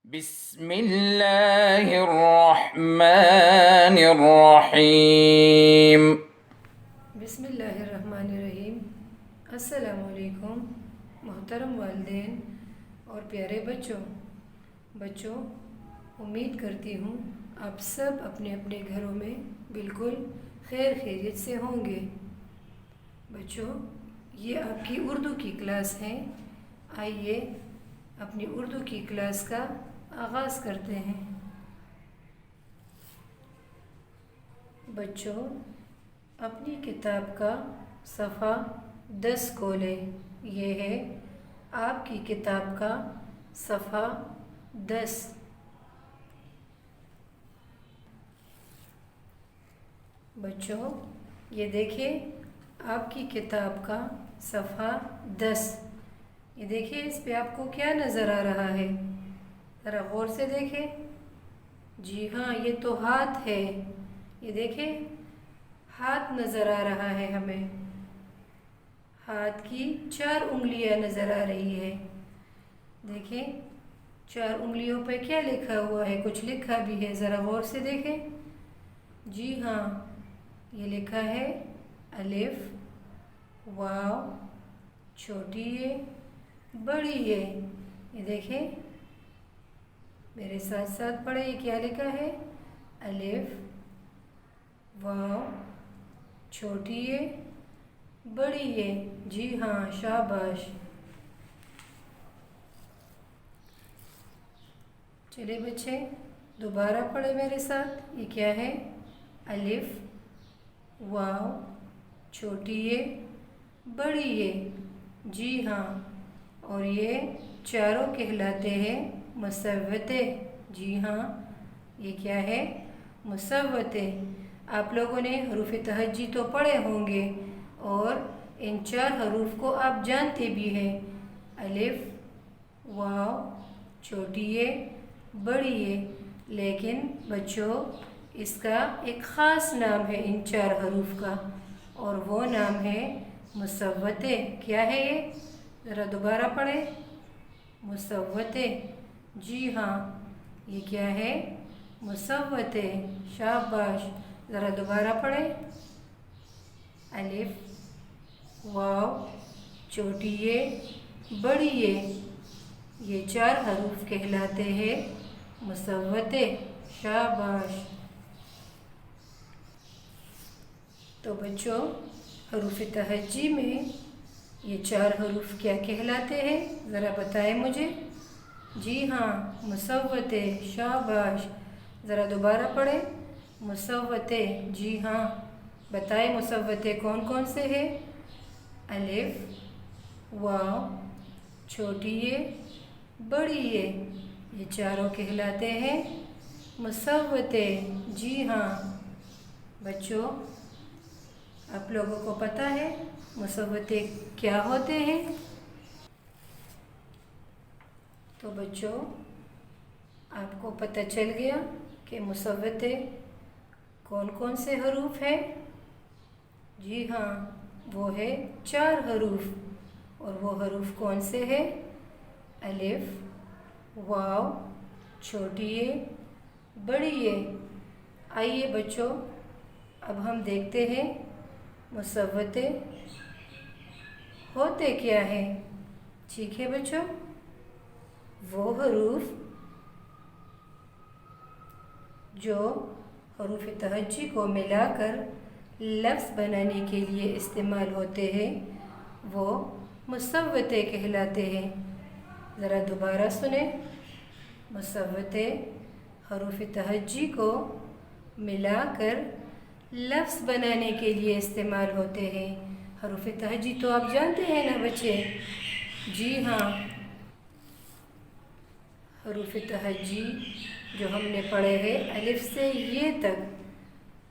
بسم اللہ الرحمن الرحیم۔ بسم اللہ الرحمن الرحیم۔ السلام علیکم محترم والدین اور پیارے بچوں، امید کرتی ہوں آپ سب اپنے اپنے گھروں میں بالکل خیر خیریت سے ہوں گے۔ بچوں، یہ آپ کی اردو کی کلاس ہے۔ آئیے اپنی اردو کی کلاس کا آغاز کرتے ہیں۔ بچوں، اپنی کتاب کا صفحہ 10 کھولیں۔ یہ ہے آپ کی کتاب کا صفحہ 10۔ بچوں، یہ دیکھیں آپ کی کتاب کا صفحہ 10۔ یہ دیکھیں اس پہ آپ کو کیا نظر آ رہا ہے؟ ذرا غور سے دیکھیں۔ جی ہاں، یہ تو ہاتھ ہے۔ یہ دیکھیں ہاتھ نظر آ رہا ہے ہمیں۔ ہاتھ کی 4 انگلیاں نظر آ رہی ہے۔ دیکھیں 4 انگلیوں پہ کیا لکھا ہوا ہے؟ کچھ لکھا بھی ہے، ذرا غور سے دیکھیں۔ جی ہاں، یہ لکھا ہے الف، واو، چھوٹی اے، بڑی اے۔ یہ دیکھیں میرے ساتھ ساتھ پڑھیں، یہ کیا لکھا ہے؟ الف، واو، چھوٹی اے، بڑی اے۔ جی ہاں، شاباش۔ چلے بچے دوبارہ پڑھیں میرے ساتھ، یہ کیا ہے؟ الف، واو، چھوٹی اے، بڑی اے۔ جی ہاں، اور یہ چاروں کہلاتے ہیں مصوتے۔ جی ہاں، یہ کیا ہے؟ مصوتے۔ آپ لوگوں نے حروف تہجی تو پڑھے ہوں گے اور ان 4 حروف کو آپ جانتے بھی ہیں، الف، واو، چھوٹی اے، بڑی اے۔ لیکن بچوں اس کا ایک خاص نام ہے ان 4 حروف کا، اور وہ نام ہے مصوتے۔ کیا ہے یہ؟ ذرا دوبارہ پڑھیں، مصوتے۔ جی ہاں، یہ کیا ہے؟ مصوتے۔ شاباش، ذرا دوبارہ پڑھیں، الف، واو، چھوٹی اے، بڑی اے۔ یہ 4 حروف کہلاتے ہیں مصوتے۔ شاباش۔ تو بچوں حروف تہجی میں یہ 4 حروف کیا کہلاتے ہیں؟ ذرا بتائیں مجھے۔ جی ہاں، مصوتے۔ شاباش، ذرا دوبارہ پڑھیں، مصوتے۔ جی ہاں، بتائیں مصوتے کون کون سے ہیں؟ الف، واو، چھوٹی اے، بڑی اے۔ یہ چاروں کہلاتے ہیں مصوتے۔ جی ہاں بچوں، آپ لوگوں کو پتہ ہے مصوتے کیا ہوتے ہیں؟ تو بچوں آپ کو پتہ چل گیا کہ مصوتے کون کون سے حروف ہیں؟ جی ہاں، وہ ہے 4 حروف، اور وہ حروف کون سے ہیں؟ الف، واو، چھوٹی اے، بڑی اے۔ آئیے بچوں اب ہم دیکھتے ہیں مصوتے ہوتے کیا ہیں۔ ٹھیک ہے بچوں، وہ حروف جو حروف تہجی کو ملا کر لفظ بنانے کے لیے استعمال ہوتے ہیں وہ مصوتے کہلاتے ہیں۔ ذرا دوبارہ سنیں، مصوتے حروف تہجی کو ملا کر لفظ بنانے کے لیے استعمال ہوتے ہیں۔ حروف تہجی تو آپ جانتے ہیں نا بچے؟ جی ہاں، حروف تہجی جو ہم نے پڑھے ہیں الف سے یہ تک،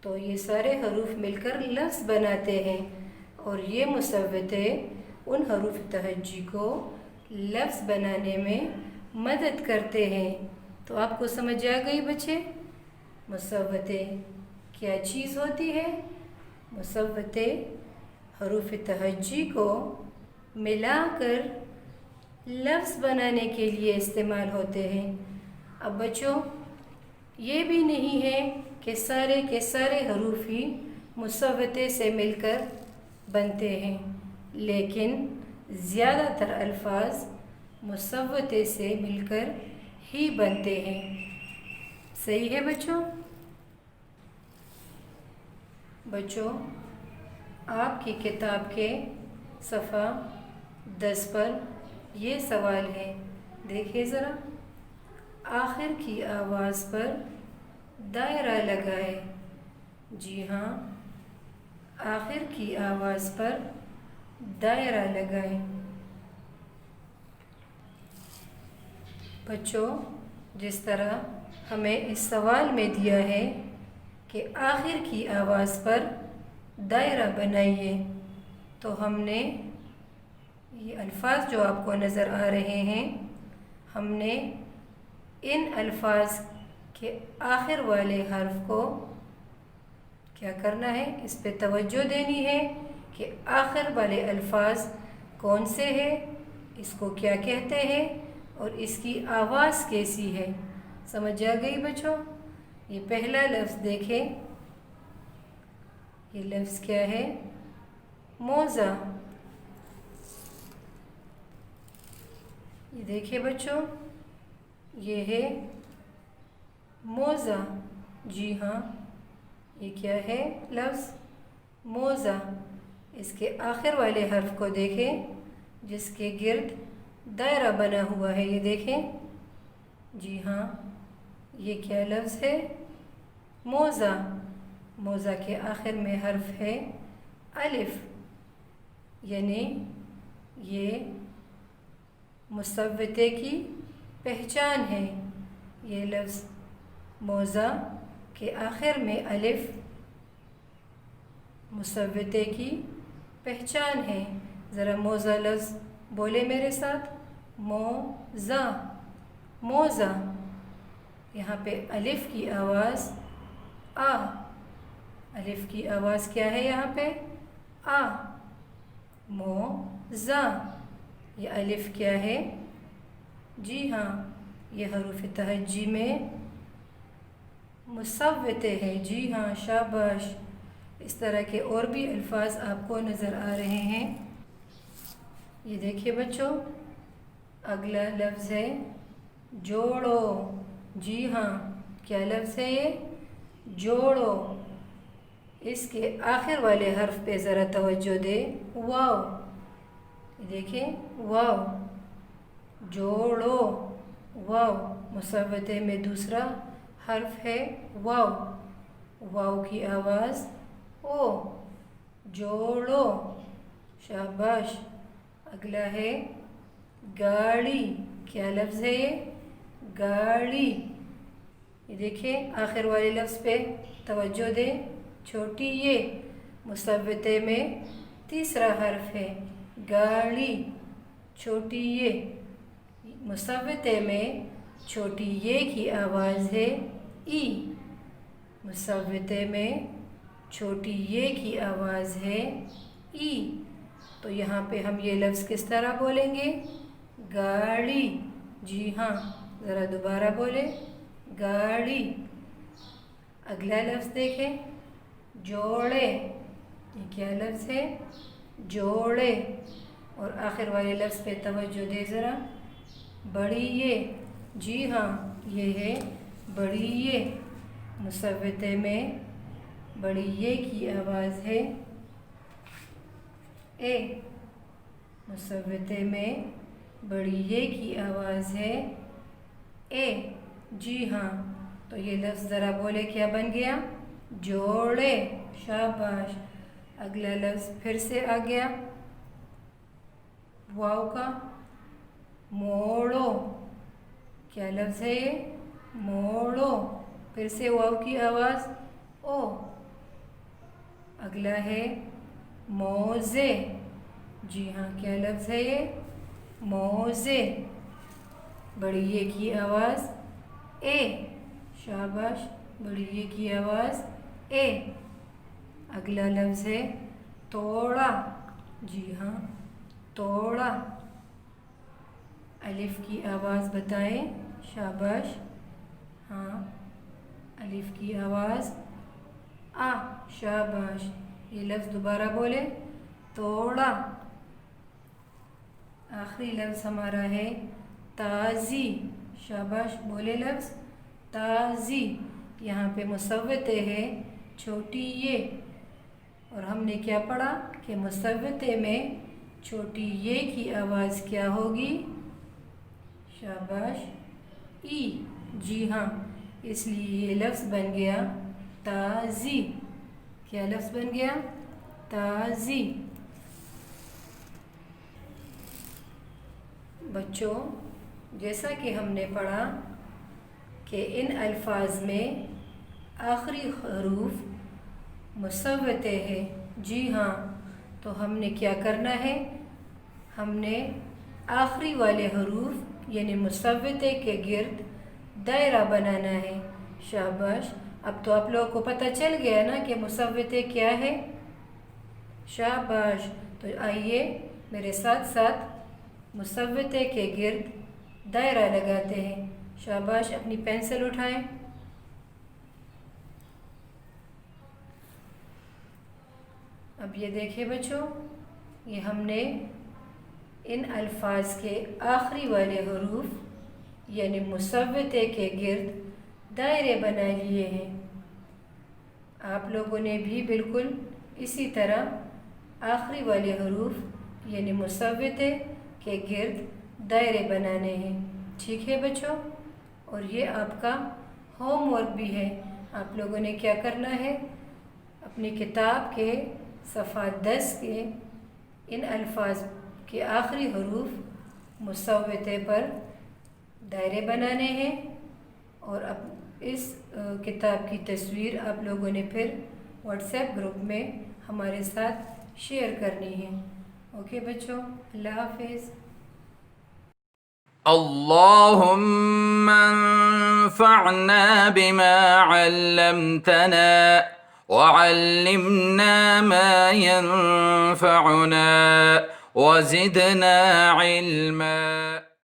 تو یہ سارے حروف مل کر لفظ بناتے ہیں، اور یہ مصوتے ان حروف تہجی کو لفظ بنانے میں مدد کرتے ہیں۔ تو آپ کو سمجھ آ گئی بچے مصوتے کیا چیز ہوتی ہے؟ مصوتے حروف تہجی کو ملا کر لفظ بنانے کے لیے استعمال ہوتے ہیں۔ अब बच्चों ये भी नहीं है कि सारे के सारे हरूफ ही मुसव्वते से मिलकर बनते हैं, लेकिन ज़्यादातर अल्फाज मुसव्वते से मिलकर ही बनते हैं। सही है बच्चों? बच्चों आपकी किताब के सफ़ा 10 पर ये सवाल है, देखिए ज़रा। आखिर की आवाज़ पर दायरा लगाए। जी हाँ, आखिर की आवाज़ पर दायरा लगाए। बच्चों जिस तरह हमें इस सवाल में दिया है कि आखिर की आवाज़ पर दायरा बनाइए, तो हमने ये अल्फाज जो आपको नज़र आ रहे हैं, हमने इन अल्फाज के आखिर वाले हर्फ को क्या करना है, इस पे तवज्जो देनी है कि आखिर वाले अल्फाज कौन से हैं, इसको क्या कहते हैं और इसकी आवाज़ कैसी है। समझ आ गई बच्चों? ये पहला लफ्ज़ देखें, ये लफ्ज़ क्या है? मोज़ा। ये देखिए बच्चों, ये है मोज़ा। जी हाँ, ये क्या है? लफ्ज़ मोज़ा। इसके आखिर वाले हर्फ को देखें जिसके गिर्द दायरा बना हुआ है, ये देखें। जी हाँ, ये क्या लफ्ज़ है? मोज़ा। मोज़ा के आखिर में हर्फ है अलिफ, यानी ये मुसव्वते की पहचान है। ये लफ्ज़ मोज़ा के आखिर में अलिफ मुसव्वते की पहचान है। ज़रा मोज़ा लफ्ज़ बोले मेरे साथ, मोज़ा। मोज़ा। यहाँ पे अलिफ की आवाज़ आ, अलिफ की आवाज़ क्या है यहाँ पे? आ। मोज़ा। ये अलिफ क्या है? जी हाँ, ये हरूफ तहज्जी में मुसव्वते है। जी हाँ, शाबाश। इस तरह के और भी अल्फाज आपको नज़र आ रहे हैं। ये देखिए बच्चों, अगला लफ्ज़ है जोड़ो। जी हाँ, क्या लफ्ज़ है ये? जोड़ो। इसके आखिर वाले हर्फ पे ज़रा तवज्जो दे, वाव। देखिए वाव, जोड़ो, वाव। मुसव्वते में दूसरा हर्फ है वाव। वाव की आवाज़ ओ। जोड़ो, शाबाश। अगला है गाड़ी। क्या लफ्ज़ है ये? गाड़ी। ये देखिए आखिर वाले लफ्ज़ पे तवज्जो दे, छोटी ये मुसव्वते में तीसरा हर्फ है गाड़ी, छोटी ये। मुसव्वते में छोटी ये की आवाज़ है ई, मुसव्वते में छोटी ये की आवाज़ है ई। तो यहाँ पे हम ये लफ्ज़ किस तरह बोलेंगे? गाड़ी। जी हाँ, ज़रा दोबारा बोले, गाड़ी। अगला लफ्ज़ देखें, जोड़े। ये क्या लफ्ज़ है? जोड़े। और आखिर वाले लफ्ज़ पे तवज्जो दे ज़रा, बड़ी ये। जी हाँ, ये है बड़ी ये। मुसव्वते में बड़ी ये की आवाज़ है ए, मुसव्वते में बड़ी ये की आवाज़ है ए। जी हाँ, तो ये लफ्ज़ ज़रा बोले क्या बन गया? जोड़े, शाबाश। अगला लफ्ज़ फिर से आ गया वाव का, मोड़ो। क्या लफ्ज़ है ये? मोड़ो। फिर से वाव की आवाज़ ओ। अगला है मोज़े। जी हाँ, क्या लफ्ज़ है ये? मोज़े। बड़ी ये की आवाज़ ए, शाबाश। बड़ी ये की आवाज़ ए। अगला लफ्ज़ है तोड़ा। जी हाँ, तोड़ा। अलिफ की आवाज़ बताएं, शाबाश। हाँ, अलिफ की आवाज़ आ, शाबाश। ये लफ्ज़ दोबारा बोले, तोड़ा। आखिरी लफ्ज़ हमारा है ताज़ी, शाबाश, बोले लफ्ज़ ताज़ी। यहाँ पे मुसव्वते है छोटी ये, और हमने क्या पढ़ा कि मुसव्वते में छोटी ये की आवाज़ क्या होगी, शाबाश, ई। जी हाँ, इसलिए ये लफ्ज़ बन गया ताज़ी। क्या लफ्ज़ बन गया, ताज़ी। बच्चों, जैसा कि हमने पढ़ा कि इन अल्फाज में आखिरी हरूफ मुसव्वते हैं। जी हाँ, तो हमने क्या करना है, हमने आखिरी वाले हरूफ यानी मुसव्वते के गिर्द दायरा बनाना है। शाबाश, अब तो आप लोगों को पता चल गया ना कि मुसव्वते क्या है। शाबाश, तो आइए मेरे साथ साथ मुसव्वते के गिर्द दायरा लगाते हैं। शाबाश, अपनी पेंसिल उठाएं। अब ये देखिए बच्चों, ये हमने इन अल्फाज के आखिरी वाले हरूफ यानी मुसव्वते के गिर्द दायरे बना लिए हैं। आप लोगों ने भी बिल्कुल इसी तरह आखिरी वाले हरूफ यानी मुसव्वते के गिर्द दायरे बनाने हैं। ठीक है बच्चों, और ये आपका होमवर्क भी है। आप लोगों ने क्या करना है, अपनी किताब के सफ़ा 10 के इन अल्फाज के आखिरी हरूफ मुसव्वते पर दायरे बनाने हैं, और अब इस किताब की तस्वीर आप लोगों ने फिर व्हाट्सएप ग्रुप में हमारे साथ शेयर करनी है। ओके बच्चों, अल्लाह हाफिज़। اللهم انفعنا بما علمتنا وعلمنا ما ينفعنا وزدنا علما.